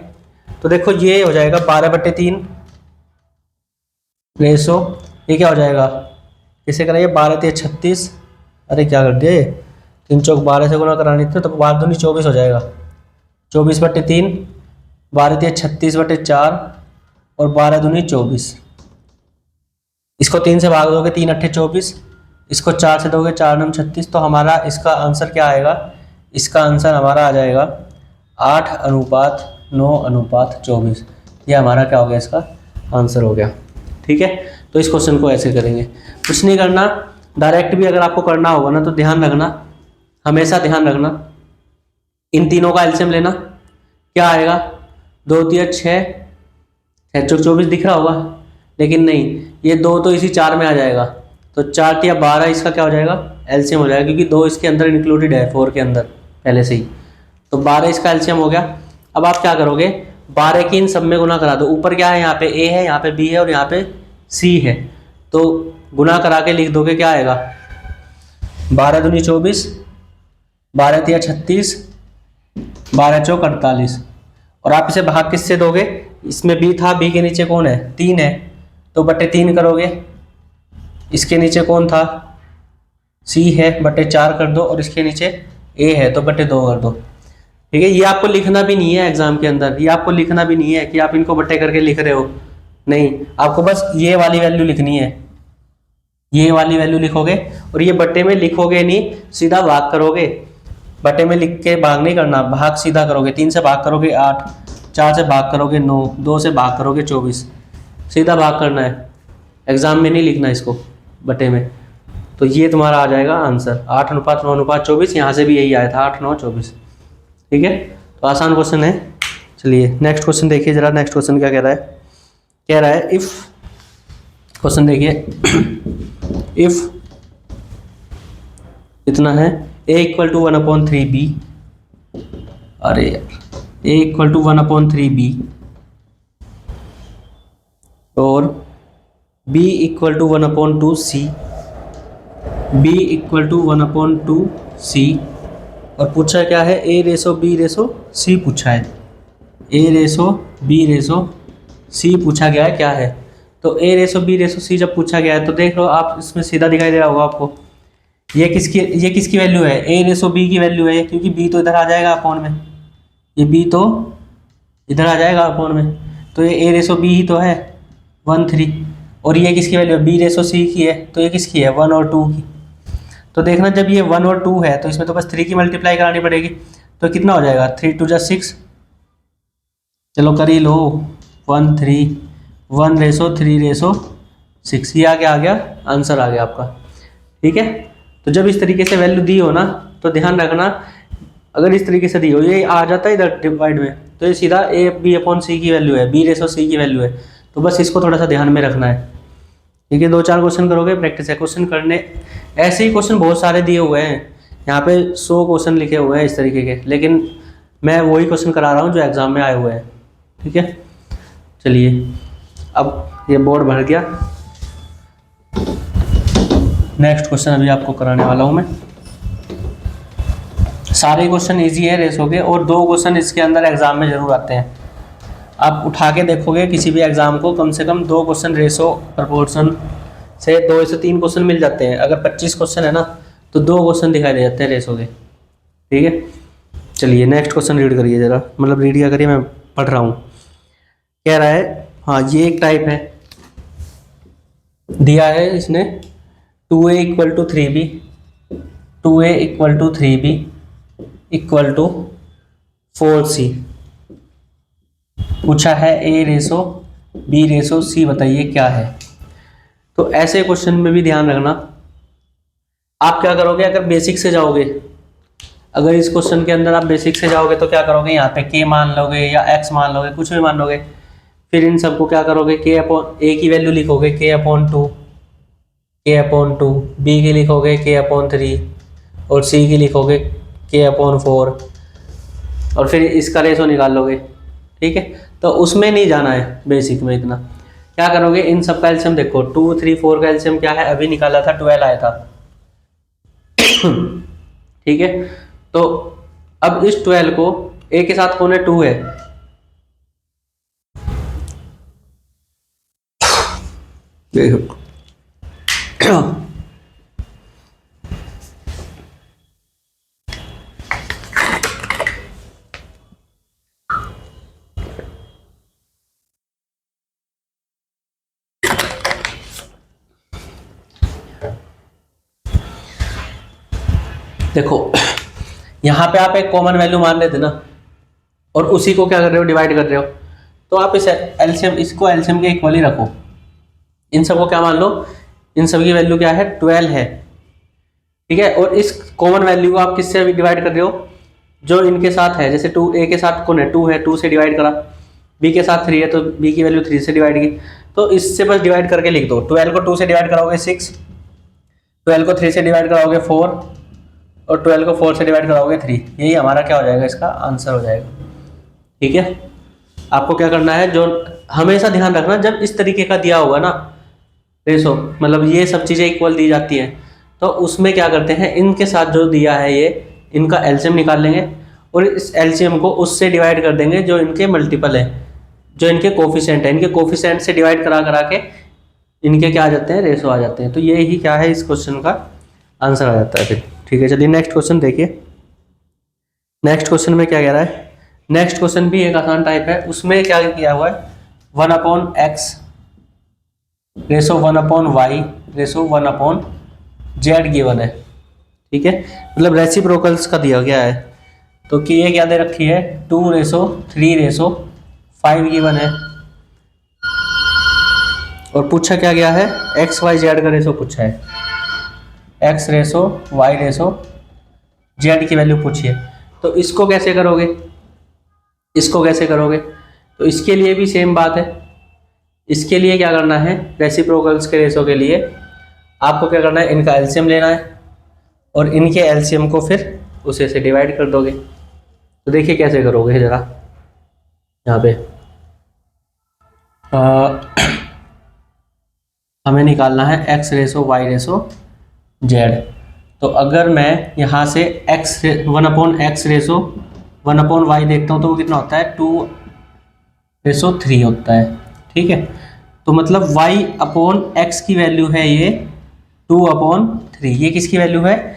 तो देखो ये हो जाएगा 12/3 रेशो, ये क्या हो जाएगा, इसे कराइए 12×3=36, अरे क्या कर दिया ये, 3 चौक 12 से गुना करानी थी, तो 12×2=24 हो जाएगा, 24/3, 12×3=36/4 और 12×2=24। इसको 3 से भाग दोगे 3×8=24, इसको 4 से दोगे 4×9=36, तो हमारा इसका आंसर क्या आएगा, इसका आंसर हमारा आ जाएगा 8:9:24, ये हमारा क्या हो गया, इसका आंसर हो गया। ठीक है, तो इस क्वेश्चन को ऐसे करेंगे, कुछ नहीं करना, डायरेक्ट भी अगर आपको करना होगा ना तो ध्यान रखना, हमेशा ध्यान रखना, इन तीनों का एलसीएम लेना, क्या आएगा 2×3=6, 6×4=24 दिख रहा होगा, लेकिन नहीं, ये 2 तो इसी 4 में आ जाएगा, तो 4×3=12 इसका क्या हो जाएगा, एलसीएम हो जाएगा, क्योंकि 2 इसके अंदर इंक्लूडेड है 4 के अंदर पहले से ही, तो 12 इसका एलसीएम हो गया। अब आप क्या करोगे, 12 की इन सब में गुना करा दो, ऊपर क्या है, यहाँ पे A है, यहाँ पे B है और यहाँ पे C है, तो गुना करा के लिख दोगे, क्या आएगा 12×2=24, 12×3=36, 12×4=48, और आप इसे भाग किससे दोगे, इसमें B था, B के नीचे कौन है 3 है, तो 3 करोगे, इसके नीचे कौन था C है, 4 कर दो, और इसके नीचे A है तो 2 कर दो। ठीक है, ये आपको लिखना भी नहीं है एग्जाम के अंदर, ये आपको लिखना भी नहीं है कि आप इनको बट्टे करके लिख रहे हो, नहीं, आपको बस ये वाली वैल्यू लिखनी है, ये वाली वैल्यू लिखोगे, और ये बट्टे में लिखोगे नहीं, सीधा भाग करोगे, बट्टे में लिख के भाग नहीं करना, भाग सीधा करोगे, 3 से भाग करोगे 8, 4 से भाग करोगे 9, 2 से भाग करोगे 24, सीधा भाग करना है, एग्जाम में नहीं लिखना इसको बट्टे में। तो ये तुम्हारा आ जाएगा आंसर 8:9:24, यहाँ से भी यही आया था 8:9:24। ठीक है, तो आसान क्वेश्चन है। चलिए नेक्स्ट क्वेश्चन देखिए जरा, नेक्स्ट क्वेश्चन क्या कह रहा है, कह रहा है इफ, क्वेश्चन देखिए इफ इतना है a=1/3b, अरे यार a=1/3b और b=1/2c, b=1/2c, और पूछा क्या है a/b/c पूछा है, a/b/c पूछा गया है, क्या है, तो a/b/c जब पूछा गया है तो देख लो आप, इसमें सीधा दिखाई दे रहा होगा आपको, ये किसकी वैल्यू है, a/b की वैल्यू है, क्योंकि b तो इधर आ जाएगा अपॉन में, ये b तो इधर आ जाएगा अपॉन में, तो ये a/b ही तो है 1/3, और ये किसकी वैल्यू है b/c की है, तो ये किसकी है 1 और 2 की। तो देखना जब ये 1 और 2 है तो इसमें तो बस 3 की मल्टीप्लाई करानी पड़ेगी, तो कितना हो जाएगा 3×2=6, चलो कर ही लो, 1/3, 1/3/6, ये आ गया आंसर आ गया आपका। ठीक है, तो जब इस तरीके से वैल्यू दी हो ना तो ध्यान रखना, अगर इस तरीके से दी हो, ये आ जाता है इधर डिवाइड में, तो ये सीधा a/b/c की वैल्यू है, b/c की वैल्यू है, तो बस इसको थोड़ा सा ध्यान में रखना है। ठीक है, 2-4 क्वेश्चन करोगे, प्रैक्टिस है। क्वेश्चन करने ऐसे ही क्वेश्चन बहुत सारे दिए हुए हैं, यहाँ पे 100 क्वेश्चन लिखे हुए हैं इस तरीके के, लेकिन मैं वही क्वेश्चन करा रहा हूँ जो एग्जाम में आए हुए हैं। ठीक है, चलिए अब ये बोर्ड भर गया। नेक्स्ट क्वेश्चन अभी आपको कराने वाला हूँ मैं। सारे क्वेश्चन इजी है रेशो के, और 2 क्वेश्चन इसके अंदर एग्जाम में जरूर आते हैं। आप उठा के देखोगे किसी भी एग्जाम को, कम से कम 2 क्वेश्चन रेशो प्रपोर्शन से 2 से 3 क्वेश्चन मिल जाते हैं। अगर 25 क्वेश्चन है ना तो 2 क्वेश्चन दिखाई दे जाते हैं रेशो के। ठीक है, चलिए नेक्स्ट क्वेश्चन रीड करिए जरा, मतलब रीड क्या करिए, मैं पढ़ रहा हूँ। कह रहा है, हाँ ये एक टाइप है, दिया है इसने 2a equal to 3b, 2a equal to 3b equal to 4c। पूछा है a ratio b ratio c, बताइए क्या है। तो ऐसे क्वेश्चन में भी ध्यान रखना, आप क्या करोगे, अगर बेसिक से जाओगे, अगर इस क्वेश्चन के अंदर आप बेसिक से जाओगे तो क्या करोगे, यहाँ पे k मान लोगे या x मान लोगे, कुछ भी मान लोगे। फिर इन सबको क्या करोगे, k अपॉन a की वैल्यू लिखोगे k upon 2, k upon 2, b की लिखोगे k अपॉन 3 और c की लिखोगे k अपॉन 4, और फिर इसका रेशो निकाल लोगे। ठीक है, तो उसमें नहीं जाना है बेसिक में इतना। क्या करोगे, इन सब का एलसीएम देखो, 2, 3, 4 का एलसीएम क्या है, अभी निकाला था 12 आया था। ठीक है, तो अब इस 12 को a के साथ कौन है, 2 है, देखो यहाँ पे आप एक कॉमन वैल्यू मान लेते ना, और उसी को क्या कर रहे हो, डिवाइड कर रहे हो, तो आप इस एलसीएम, इसको एलसीएम के इक्वल ही रखो। इन सबको क्या मान लो, इन सब की वैल्यू क्या है, 12 है। ठीक है, और इस कॉमन वैल्यू को आप किससे डिवाइड कर रहे हो, जो इनके साथ है। जैसे 2 a के साथ कौन है, 2 है, 2 से डिवाइड करा, b के साथ 3 है तो b की वैल्यू 3 से डिवाइड की, तो इससे बस डिवाइड करके लिख दो। 12 को 2 से डिवाइड कराओगे 6, 12 को 3 से डिवाइड कराओगे 4, और 12 को 4 से डिवाइड कराओगे 3। यही हमारा क्या हो जाएगा, इसका आंसर हो जाएगा। ठीक है, आपको क्या करना है, जो हमेशा ध्यान रखना, जब इस तरीके का दिया होगा ना रेशो, मतलब ये सब चीज़ें इक्वल दी जाती हैं, तो उसमें क्या करते हैं, इनके साथ जो दिया है ये, इनका एलसीएम निकाल लेंगे, और इस एलसीएम को उससे डिवाइड कर देंगे जो इनके मल्टीपल है, जो इनके कोफिशिएंट है, इनके कोफिशिएंट से डिवाइड करा करा के इनके क्या आ जाते हैं, रेशो आ जाते हैं। तो ये ही क्या है, इस क्वेश्चन का आंसर आ जाता है फिर। ठीक है, चलिए नेक्स्ट क्वेश्चन देखिए। नेक्स्ट क्वेश्चन में क्या कह रहा है, नेक्स्ट क्वेश्चन भी एक आसान टाइप है, उसमें क्या किया हुआ है, 1/x ratio 1/y ratio 1/z given है। ठीक है, मतलब रेसिप्रोकल्स का दिया गया है। तो कि ये क्या दे रखी है, 2:3:5 गिवन है, और पूछा क्या गया है, x y z का रेशो पूछा है, x ratio y ratio z की वैल्यू पूछी है। तो इसको कैसे करोगे, इसको कैसे करोगे, तो इसके लिए भी सेम बात है। इसके लिए क्या करना है, रेसिप्रोकल्स के रेशो के लिए आपको क्या करना है, इनका एलसीएम लेना है, और इनके एलसीएम को फिर उसे से डिवाइड कर दोगे। तो देखिए कैसे करोगे जरा, यहाँ पे हमें निकालना है x ratio y ratio z। तो अगर मैं यहाँ से 1/x रेशो 1/y देखता हूँ तो वो कितना होता है, 2:3 होता है। ठीक है, तो मतलब y/x की वैल्यू है ये 2/3, ये किसकी वैल्यू है,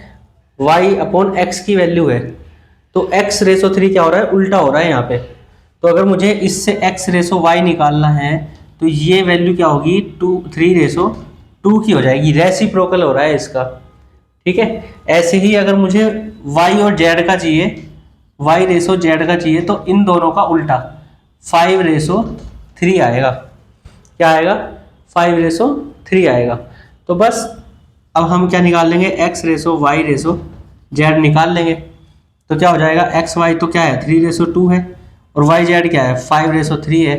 y/x की वैल्यू है। तो x रेशो 3 क्या हो रहा है, उल्टा हो रहा है यहाँ पे। तो अगर मुझे इससे x रेशो y निकालना है तो ये वैल्यू क्या होगी, 3:2 की हो जाएगी, रेसिप्रोकल हो रहा है इसका। ठीक है, ऐसे ही अगर मुझे y और z का चाहिए, y रेशो z का चाहिए, तो इन दोनों का उल्टा 5:3 आएगा। क्या आएगा, 5:3 आएगा। तो बस अब हम क्या निकाल लेंगे, x ratio y ratio z निकाल लेंगे। तो क्या हो जाएगा, x y तो क्या है 3:2 है, और y z क्या है 5:3 है।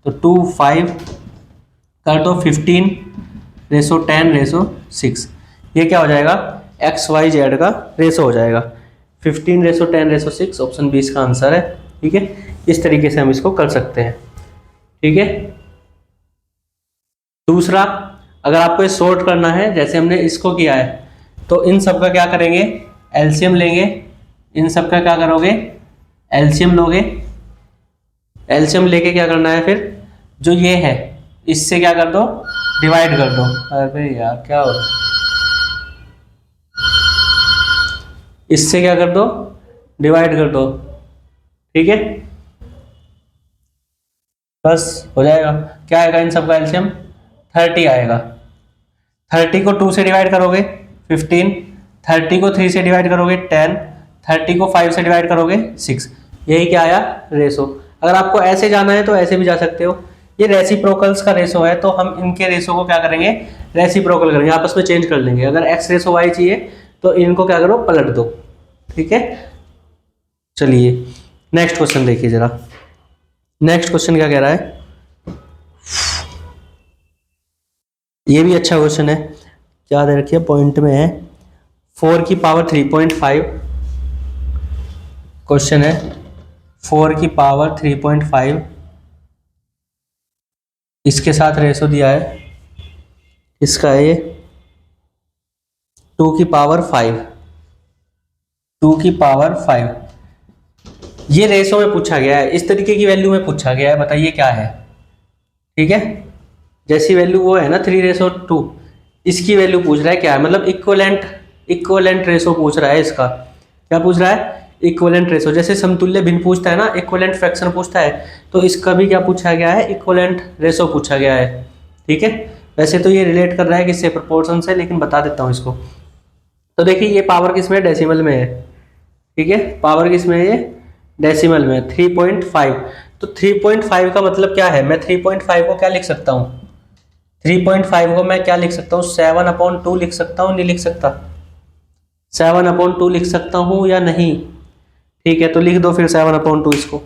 तो 2 5 कर दो 15, रेशो 10:6। ये क्या हो जाएगा, XYZ का रेशो हो जाएगा। 15:10:6 ऑप्शन बी इसका आंसर है। ठीक है, इस तरीके से हम इसको कर सकते हैं। ठीक है, दूसरा, अगर आपको ये सॉर्ट करना है जैसे हमने इसको किया है, तो इन सब का क्या करेंगे, एलसीएम लेंगे। इन सब का क्या करोगे, एलसीएम लोगे। एलसीएम लेके क्या करना है, फिर जो ये है इससे क्या कर दो, डिवाइड कर दो। अरे यार क्या हो रहा है, इससे क्या कर दो, डिवाइड कर दो। ठीक है, बस हो जाएगा। क्या आएगा इन सब का एलसीएम, 30 आएगा। 30 को 2 से डिवाइड करोगे 15, 30 को 3 से डिवाइड करोगे 10, 30 को 5 से डिवाइड करोगे 6। यही क्या आया, रेशो। अगर आपको ऐसे जाना है तो ऐसे भी जा सकते हो। ये रेसिप्रोकल्स का रेशो है, तो हम इनके रेशो को क्या करेंगे, रेसिप्रोकल करेंगे, आपस में चेंज कर लेंगे। अगर x रेशो y चाहिए तो इनको क्या करो, पलट दो। ठीक है, चलिए नेक्स्ट क्वेश्चन देखिए जरा। नेक्स्ट क्वेश्चन क्या कह रहा है, ये भी अच्छा क्वेश्चन है, याद रखिए पॉइंट में है। 4 की पावर 3.5 क्वेश्चन है। 4 की पावर 3.5, इसके साथ रेशो दिया है, इसका है ये 2 की पावर 5, 2 की पावर 5। ये रेशो में पूछा गया है, इस तरीके की वैल्यू में पूछा गया है, बताइए क्या है। ठीक है, जैसी वैल्यू वो है ना 3:2, इसकी वैल्यू पूछ रहा है क्या है, मतलब इक्वलेंट रेशो पूछ रहा है। इसका क्या पूछ रहा है, इक्वलेंट रेशो। जैसे समतुल्य भिन्न पूछता है ना, इक्वलेंट फ्रैक्शन पूछता है, तो इसका भी क्या पूछा गया है, इक्वलेंट रेशो पूछा गया है। ठीक है, वैसे तो ये रिलेट कर रहा है किससे, प्रोपोर्शन से, लेकिन बता देता हूँ इसको। तो देखिए ये पावर किस में है, डेसिमल में है। ठीक है, पावर किस में है, ये डेसिमल में 3.5। तो 3.5 का मतलब क्या है, मैं 3.5 को क्या लिख सकता हूँ, 3.5 को मैं क्या लिख सकता हूँ, 7/2 लिख सकता हूँ, नहीं लिख सकता, 7/2 लिख सकता हूँ या नहीं। ठीक है, तो लिख दो फिर 7/2 इसको,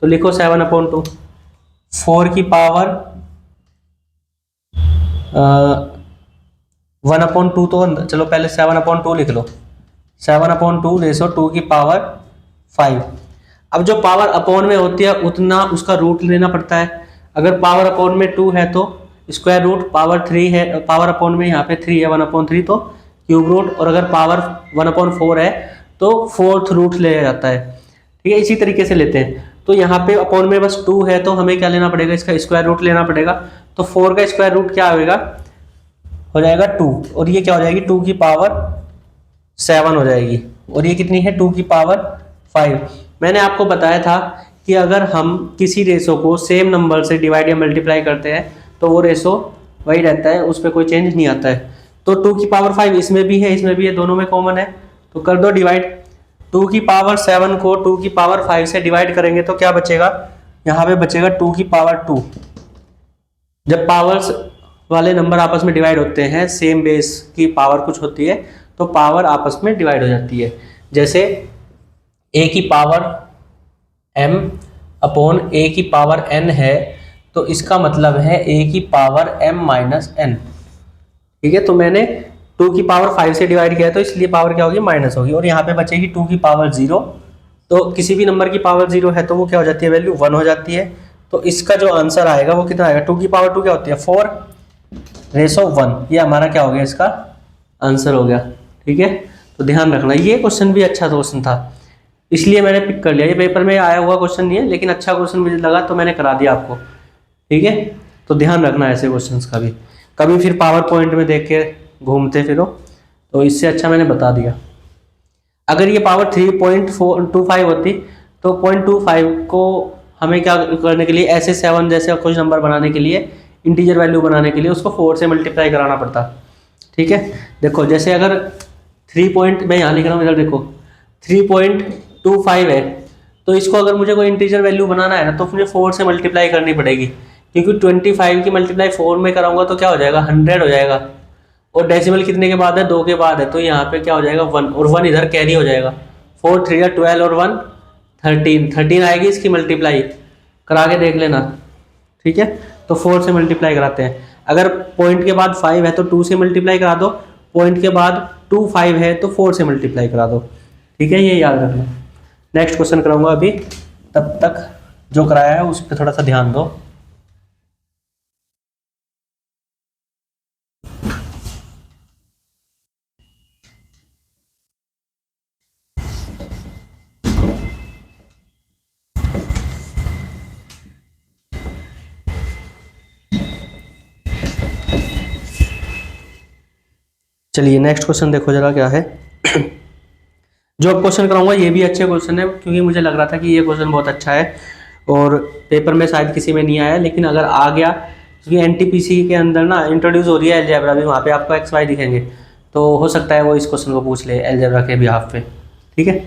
तो लिखो 7/2। 4 की पावर 1/2, तो चलो पहले 7/2 लिख लो। 7/2 रेशो 2 की पावर 5। अब जो पावर अपॉन में होती है उतना उसका रूट लेना पड़ता है। अगर पावर अपॉन में 2 है तो स्क्वायर रूट, पावर 3 है, पावर अपॉन में यहाँ पे 3 है 1/3, तो क्यूब रूट, और अगर पावर 1/4 है तो 4th रूट लिया जाता है। ठीक है, इसी तरीके से लेते हैं। तो यहाँ पे अपॉन में बस 2 है तो हमें क्या लेना पड़ेगा, इसका स्क्वायर रूट लेना पड़ेगा। तो 4 का स्क्वायर रूट क्या होगा, हो जाएगा 2, और ये क्या हो जाएगी 2 की पावर 7 हो जाएगी, और ये कितनी है 2 की पावर 5। मैंने आपको बताया था कि अगर हम किसी रेशो को सेम नंबर से डिवाइड या मल्टीप्लाई करते हैं तो वो रेशो वही रहता है, उस पर कोई चेंज नहीं आता है। तो 2 की पावर 5 इसमें भी है, इसमें भी है, दोनों में कॉमन है, तो कर दो डिवाइड। 2 की पावर 7 को 2 की पावर 5 से डिवाइड करेंगे तो क्या बचेगा, यहाँ पे बचेगा 2 की पावर 2। जब पावर्स वाले नंबर आपस में डिवाइड होते हैं, सेम बेस की पावर कुछ होती है, तो पावर आपस में डिवाइड हो जाती है। जैसे a की पावर m अपॉन a की पावर n है, तो इसका मतलब है a की पावर m माइनस n। ठीक है, तो मैंने 2 की पावर 5 से डिवाइड किया तो इसलिए पावर क्या होगी, माइनस होगी, और यहाँ पे बचेगी 2 की पावर 0। तो किसी भी नंबर की पावर 0 है तो वो क्या हो जाती है, वैल्यू 1 हो जाती है। तो इसका जो आंसर आएगा वो कितना आएगा, 2 की पावर 2 क्या होती है, 4/1। ये हमारा क्या हो गया, इसका आंसर हो गया। ठीक है, तो ध्यान रखना, ये क्वेश्चन भी अच्छा क्वेश्चन था, इसलिए मैंने पिक कर लिया। ये पेपर में आया हुआ क्वेश्चन नहीं है, लेकिन अच्छा क्वेश्चन मुझे लगा तो मैंने करा दिया आपको। ठीक है, तो ध्यान रखना ऐसे क्वेश्चंस का भी, कभी फिर पावर पॉइंट में देख के घूमते फिरो, तो इससे अच्छा मैंने बता दिया। अगर ये पावर 3.25 होती तो 0.25 को हमें क्या करने के लिए, ऐसे 7 जैसे कुछ नंबर बनाने के लिए, इंटीजर वैल्यू बनाने के लिए उसको 4 से मल्टीप्लाई कराना पड़ता। ठीक है, देखो जैसे अगर 3 पॉइंट, मैं यहाँ लिख रहा हूँ, इधर देखो 3.25 है, तो इसको अगर मुझे कोई इंटीजर वैल्यू बनाना है ना तो मुझे 4 से मल्टीप्लाई करनी पड़ेगी, क्योंकि 25 की मल्टीप्लाई 4 में कराऊंगा तो क्या हो जाएगा, 100 हो जाएगा, और डेसिमल कितने के बाद है, 2 के बाद है, तो यहाँ पे क्या हो जाएगा 1, और 1 इधर कैरी हो जाएगा। 4 3 12 और 1 13 आएगी इसकी मल्टीप्लाई, करा के देख लेना। ठीक है, तो 4 से मल्टीप्लाई कराते हैं। अगर पॉइंट के बाद 5 है तो 2 से मल्टीप्लाई करा दो, पॉइंट के बाद 2 5 है तो 4 से मल्टीप्लाई करा दो। ठीक है, ये याद रखना। नेक्स्ट क्वेश्चन कराऊंगा अभी, तब तक जो कराया है उस पर थोड़ा सा ध्यान दो। चलिए नेक्स्ट क्वेश्चन देखो जरा क्या है। जो क्वेश्चन कराऊंगा ये भी अच्छे क्वेश्चन है, क्योंकि मुझे लग रहा था कि ये क्वेश्चन बहुत अच्छा है और पेपर में शायद किसी में नहीं आया, लेकिन अगर आ गया, क्योंकि एनटीपीसी के अंदर ना इंट्रोड्यूस हो रही है अलजेब्रा भी, वहाँ पे आपको एक्स वाई दिखेंगे, तो हो सकता है वो इस क्वेश्चन को पूछ ले अलजेब्रा के बिहाफ पे। ठीक है,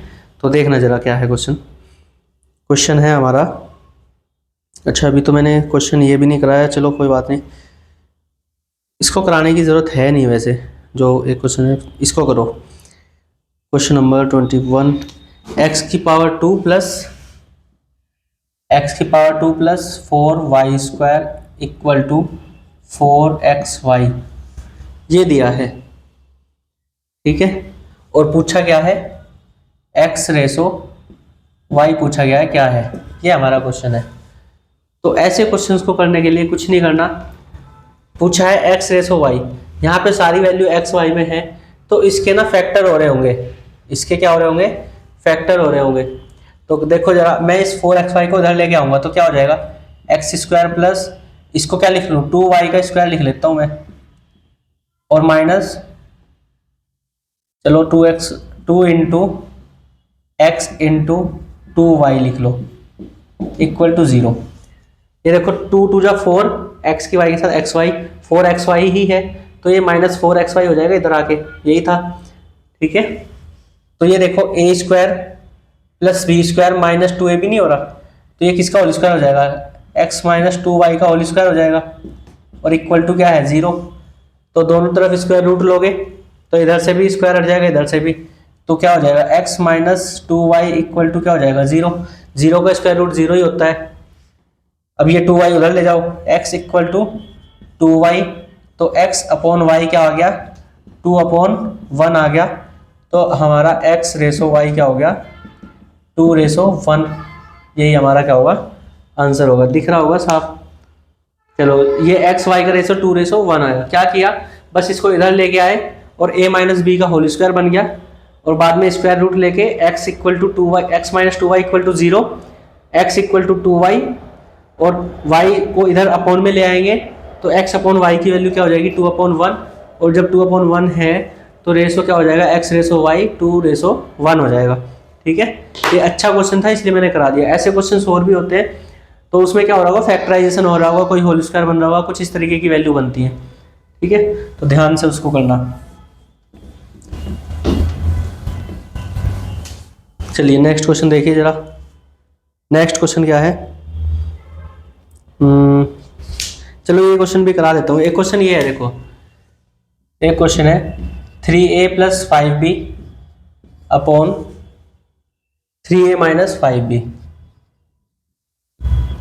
तो देखना जरा क्या है क्वेश्चन। क्वेश्चन है हमारा, अच्छा अभी तो मैंने क्वेश्चन ये भी नहीं कराया, चलो कोई बात नहीं, इसको कराने की ज़रूरत है नहीं वैसे। जो एक क्वेश्चन है इसको करो। क्वेश्चन नंबर 21, एक्स की power 2 plus 4y square equal to 4xy ये दिया है। ठीक है, और पूछा क्या है, x रेसो y पूछा गया है क्या है, ये हमारा क्वेश्चन है। तो ऐसे क्वेश्चंस को करने के लिए कुछ नहीं करना, पूछा है x रेसो y, यहाँ पे सारी वैल्यू x y में है, तो इसके ना फैक्टर हो रहे होंगे, इसके क्या हो रहे होंगे, फैक्टर हो रहे होंगे। तो देखो जरा, मैं इस 4xy को उधर लेके आऊंगा तो क्या हो जाएगा, एक्स स्क्वायर प्लस, इसको क्या लिख लूँ, 2y का स्क्वायर लिख लेता हूँ मैं, और माइनस, चलो 2 इंटू एक्स इंटू 2y लिख लो इक्वल टू 0। ये देखो 2 2 जा 4, एक्स की वाई के साथ एक्स वाई, 4xy ही है, तो ये माइनस 4xy हो जाएगा इधर आके, यही था। ठीक है, तो ये देखो a square plus b square minus 2ab नहीं हो रहा, तो ये किसका होल स्क्वायर हो जाएगा, x माइनस 2y का होल स्क्वायर हो जाएगा, और इक्वल टू क्या है 0। तो दोनों तरफ स्क्वायर रूट लोगे तो इधर से भी स्क्वायर हट जाएगा, इधर से भी, तो क्या हो जाएगा x minus 2y equal to क्या हो जाएगा 0। 0 का स्क्वायर रूट 0 ही होता है। अब ये 2y उधर ले जाओ, x इक्वल टू 2y, तो x अपॉन y क्या आ गया, 2 अपॉन 1 आ गया, तो हमारा x रेसो y क्या हो गया, 2 रेसो 1। यही हमारा क्या होगा, आंसर होगा। दिख रहा होगा साफ। चलो ये एक्स वाई का रेसो 2 रेसो 1 आएगा। क्या किया, बस इसको इधर लेके आए और a माइनस बी का होल स्क्वायर बन गया, और बाद में स्क्वायर रूट लेके x equal to 2y, x minus 2y equal to 0, x equal to 2y, और y को इधर अपॉन में ले आएंगे तो x अपॉन y की वैल्यू क्या हो जाएगी 2 अपॉन 1, और जब 2 अपॉन 1 है तो रेसो क्या हो जाएगा, x रेसो y 2 रेसो 1 हो जाएगा। ठीक है, ये अच्छा क्वेश्चन था इसलिए मैंने करा दिया। ऐसे क्वेश्चन और भी होते हैं तो उसमें क्या हो रहा होगा, फैक्टराइजेशन हो रहा होगा, कोई होल स्क्वायर बन रहा होगा, कुछ इस तरीके की वैल्यू बनती है। ठीक है, तो ध्यान से उसको करना। चलिए नेक्स्ट क्वेश्चन देखिए जरा। नेक्स्ट क्वेश्चन क्या है, चलो ये क्वेश्चन भी करा देता हूँ। एक क्वेश्चन ये है, देखो एक क्वेश्चन है 3a plus 5b upon 3a minus 5b,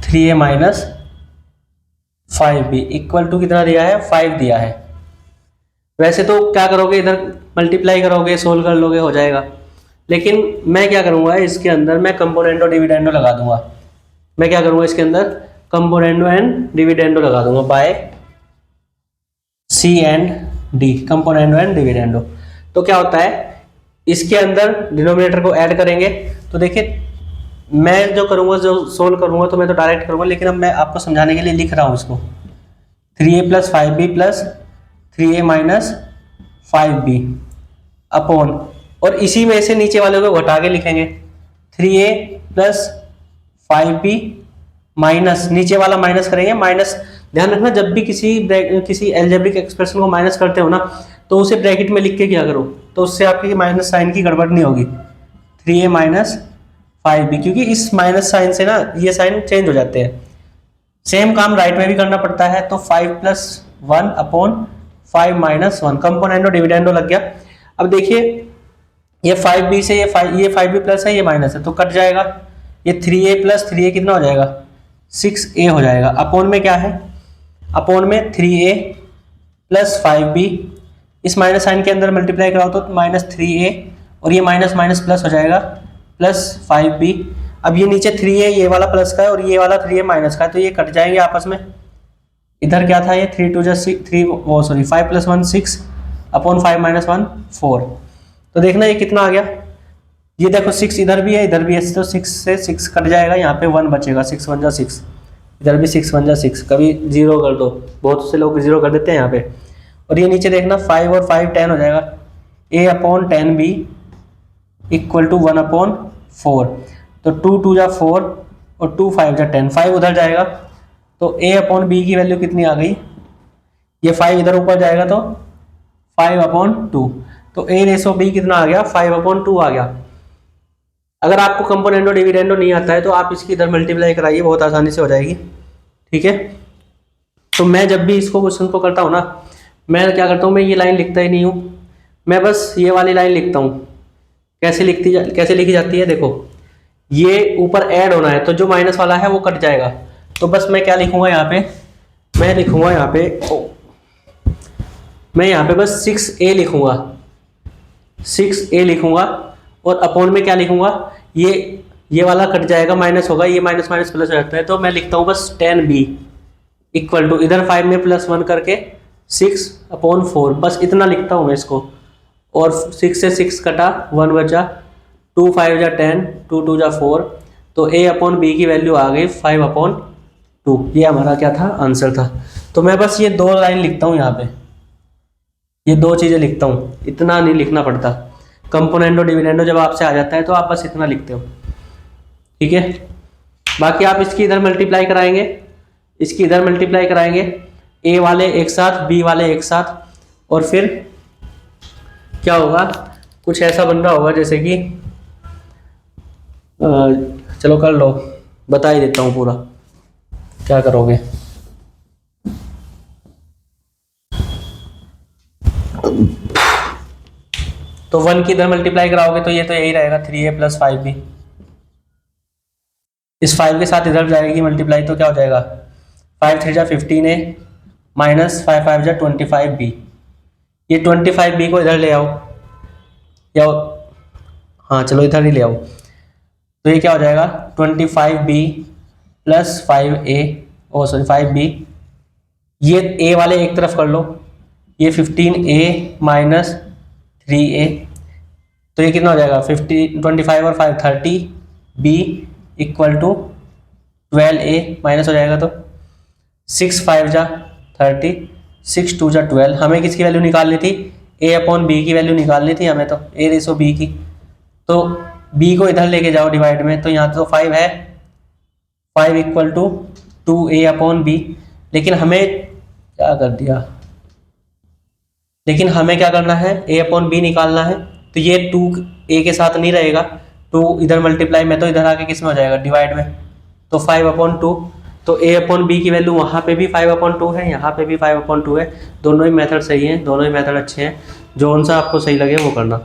3a minus 5b equal to कितना दिया है, 5 दिया है। वैसे तो क्या करोगे, इधर मल्टीप्लाई करोगे, सोल्व कर लोगे, हो जाएगा, लेकिन मैं क्या करूंगा, इसके अंदर मैं कंपोनेंडो डिविडेंडो लगा दूंगा। मैं क्या करूंगा, इसके अंदर कंपोनेंडो एंड डिविडेंडो लगा दूंगा by c and d, componendo and dividendo. तो क्या होता है, इसके अंदर डिनोमिनेटर को ऐड करेंगे, तो देखिए मैं जो करूंगा, जो सोल्व करूंगा तो मैं तो डायरेक्ट करूंगा, लेकिन अब मैं आपको समझाने के लिए लिख रहा हूं इसको, 3a plus 5b plus 3a minus 5b upon, और इसी में से नीचे वाले को घटा के लिखेंगे 3a प्लस 5b माइनस, नीचे वाला माइनस करेंगे, माइनस ध्यान रखना जब भी किसी एल्जेब्रिक एक्सप्रेशन को माइनस करते हो ना, तो उसे ब्रैकेट में लिख के क्या करो, तो उससे आपकी माइनस साइन की गड़बड़ नहीं होगी। 3a माइनस 5b, क्योंकि इस माइनस साइन से ना ये साइन चेंज हो जाते हैं। सेम काम राइट में भी करना पड़ता है, तो 5 plus 1 upon 5 minus 1, componendo dividendo लग गया। अब देखिए ये 5b से ये 5b प्लस है, ये माइनस है, तो कट जाएगा। ये 3a प्लस 3a कितना हो जाएगा, 6a हो जाएगा। अपॉन में क्या है, अपॉन में 3a प्लस 5b, इस माइनस साइन के अंदर मल्टीप्लाई कराओ तो माइनस 3a और ये माइनस माइनस प्लस हो जाएगा प्लस 5b। अब ये नीचे 3a ये वाला प्लस का है और ये वाला 3a माइनस का है, तो ये कट जाएंगे आपस में। इधर क्या था, ये 3 2 3 5 प्लस 1 6 अपॉन 5 माइनस 1 4। तो देखना ये कितना आ गया, ये देखो 6 इधर भी है इधर भी है, तो 6 से 6 कट जाएगा, यहाँ पे 1 बचेगा, 6 1 जा 6, इधर भी 6 1 जा 6, कभी 0 कर दो, बहुत से लोग 0 कर देते हैं यहाँ पे। और ये नीचे देखना 5 और 5 10 हो जाएगा, a upon 10b equal to 1 upon 4। तो 2 2 जा 4 और 2 5 जा 10, 5 उधर जाएगा तो a अपॉन b की वैल्यू कितनी आ गई, ये 5 इधर ऊपर जाएगा तो 5 अपॉन 2, तो a रेशो b कितना आ गया, 5 अपॉन 2 आ गया। अगर आपको कंपोनेंडो डिविडेंडो नहीं आता है तो आप इसकी इधर मल्टीप्लाई कराइए, बहुत आसानी से हो जाएगी, ठीक है। तो मैं जब भी इसको क्वेश्चन को करता हूँ ना, मैं क्या करता हूँ, मैं ये लाइन लिखता ही नहीं हूँ, मैं बस ये वाली लाइन लिखता हूँ। कैसे लिखी जाती है, देखो ये ऊपर ऐड होना है तो जो माइनस वाला है वो कट जाएगा, तो बस मैं क्या लिखूंगा यहाँ पे, मैं लिखूंगा यहाँ पे बस 6a लिखूंगा, 6a लिखूंगा और अपॉन में क्या लिखूंगा, ये वाला कट जाएगा, माइनस होगा, ये माइनस माइनस प्लस हो जाता है, तो मैं लिखता हूँ बस 10b इक्वल टू इधर 5 में प्लस 1 करके 6 अपॉन 4, बस इतना लिखता हूँ मैं इसको। और 6 से 6 कटा 1 बचा, 2 5 जा 10 2 2 जा 4, तो a अपॉन b की वैल्यू आ गई 5 अपॉन 2, ये हमारा क्या था, आंसर था। तो मैं बस ये 2 लाइन लिखता हूँ यहाँ पे, ये 2 चीज़ें लिखता हूँ, इतना नहीं लिखना पड़ता। कंपोनेंडो डिविडेंडो जब आपसे आ जाता है तो आप बस इतना लिखते हो, ठीक है। बाकी आप इसकी इधर मल्टीप्लाई कराएंगे, इसकी इधर मल्टीप्लाई कराएंगे, a वाले एक साथ b वाले एक साथ, और फिर क्या होगा, कुछ ऐसा बन रहा होगा जैसे कि चलो कर लो, बता ही देता हूँ पूरा क्या करोगे। तो 1 की इधर मल्टीप्लाई कराओगे तो ये तो यही रहेगा 3a प्लस 5b, इस 5 के साथ इधर जाएगी मल्टीप्लाई तो क्या हो जाएगा, 5 3 जा 15a माइनस 5 5 जा 25b, ये 25b को इधर ले आओ, या हाँ चलो इधर ही ले आओ, तो ये क्या हो जाएगा 25b प्लस 5b, ये a वाले एक तरफ कर लो, ये 15a माइनस 3a, तो ये कितना हो जाएगा 25 और 5 30b equal to 12a minus हो जाएगा, तो 6 5 जा 30 6 2 जा 12। हमें किसकी वैल्यू निकालनी थी, a अपॉन b की वैल्यू निकालनी थी हमें, तो a रेशो b की, तो b को इधर लेके जाओ डिवाइड में, तो यहाँ तो 5 है, 5 equal to 2a upon b, लेकिन हमें क्या कर दिया, लेकिन हमें क्या करना है, a अपॉन b निकालना है, तो ये 2a के साथ नहीं रहेगा, 2 इधर मल्टीप्लाई में तो इधर आके किस में हो जाएगा, डिवाइड में, तो 5 अपॉन 2, तो a अपॉन b की वैल्यू वहाँ पे भी 5 अपॉन 2 है, यहाँ पे भी 5 अपॉन 2 है, दोनों ही मेथड सही हैं, दोनों ही मेथड अच्छे हैं, जो कौन सा आपको सही लगे वो करना।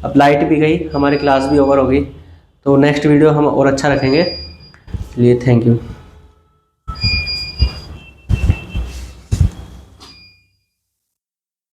अब लाइट भी गई, हमारी क्लास भी ओवर हो गई, तो नेक्स्ट वीडियो हम और अच्छा रखेंगे, चलिए थैंक यू।